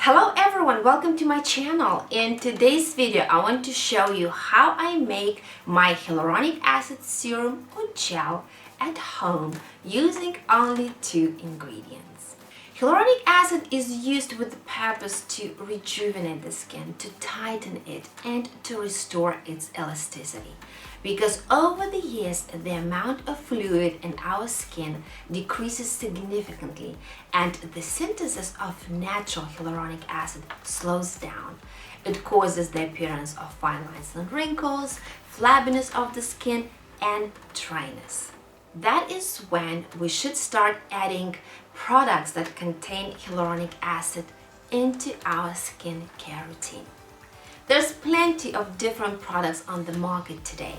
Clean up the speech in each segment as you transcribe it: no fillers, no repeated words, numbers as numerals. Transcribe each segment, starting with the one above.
Hello everyone, welcome to my channel. In today's video I want to show you how I make my hyaluronic acid serum or gel at home using only 2 ingredients. Hyaluronic acid is used with the purpose to rejuvenate the skin, to tighten it and to restore its elasticity. Because over the years, the amount of fluid in our skin decreases significantly and the synthesis of natural hyaluronic acid slows down. It causes the appearance of fine lines and wrinkles, flabbiness of the skin, and dryness. That is when we should start adding products that contain hyaluronic acid into our skin care routine. There's plenty of different products on the market today,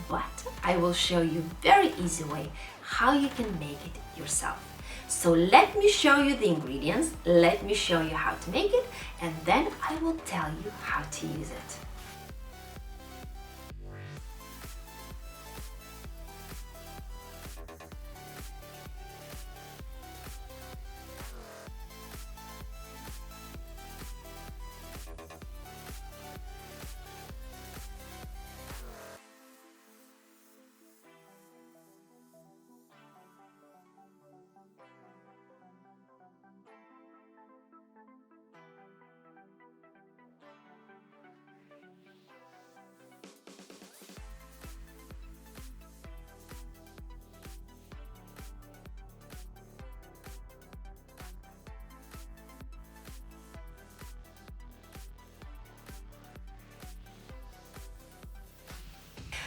but I will show you very easy way how you can make it yourself. So let me show you the ingredients, let me show you how to make it, and then I will tell you how to use it.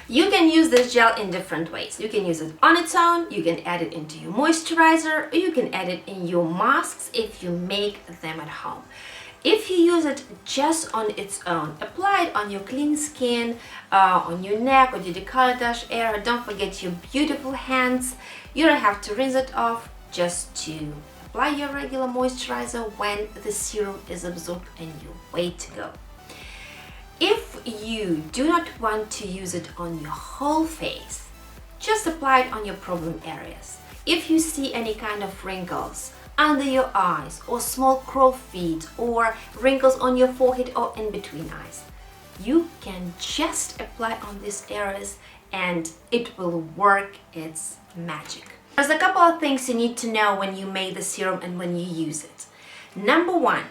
You can use this gel in different ways. You can use it on its own, you can add it into your moisturizer, or you can add it in your masks if you make them at home. If you use it just on its own, apply it on your clean skin, on your neck or your décolletage area. Don't forget your beautiful hands. You don't have to rinse it off, just to apply your regular moisturizer when the serum is absorbed and you're way to go. If you do not want to use it on your whole face, just apply it on your problem areas. If you see any kind of wrinkles under your eyes or small crow's feet or wrinkles on your forehead or in between eyes, you can just apply on these areas and it will work its magic. There's a couple of things you need to know when you make the serum and when you use it. Number one,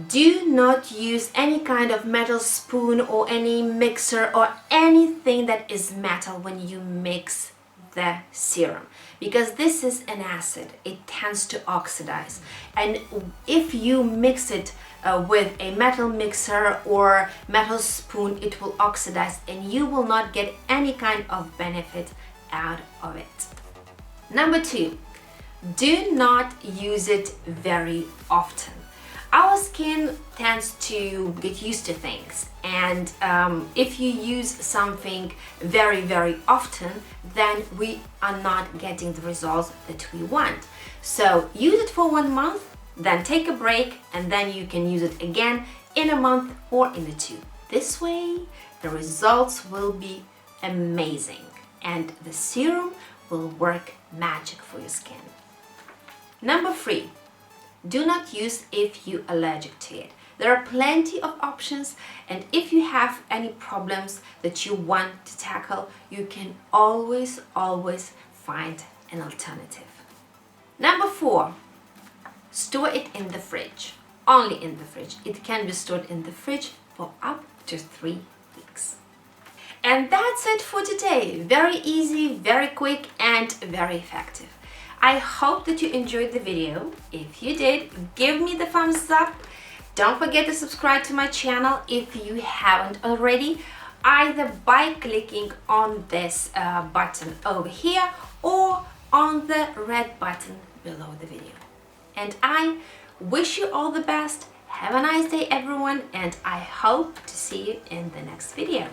do not use any kind of metal spoon or any mixer or anything that is metal when you mix the serum, because this is an acid. It tends to oxidize, and if you mix it with a metal mixer or metal spoon, it will oxidize and you will not get any kind of benefit out of it. Number two, do not use it very often. Our skin tends to get used to things, and if you use something very often, then we are not getting the results that we want. So use it for 1 month, then take a break, and then you can use it again in a month or in a 2. This way the results will be amazing and the serum will work magic for your skin. Number 3, do not use if you're allergic to it. There are plenty of options, and if you have any problems that you want to tackle, you can always find an alternative. Number 4, store it in the fridge. Only in the fridge. It can be stored in the fridge for up to 3 weeks. And that's it for today. Very easy, very quick, and very effective. I hope that you enjoyed the video. If you did, give me the thumbs up. Don't forget to subscribe to my channel if you haven't already, either by clicking on this button over here or on the red button below the video. And I wish you all the best. Have a nice day, everyone, and I hope to see you in the next video.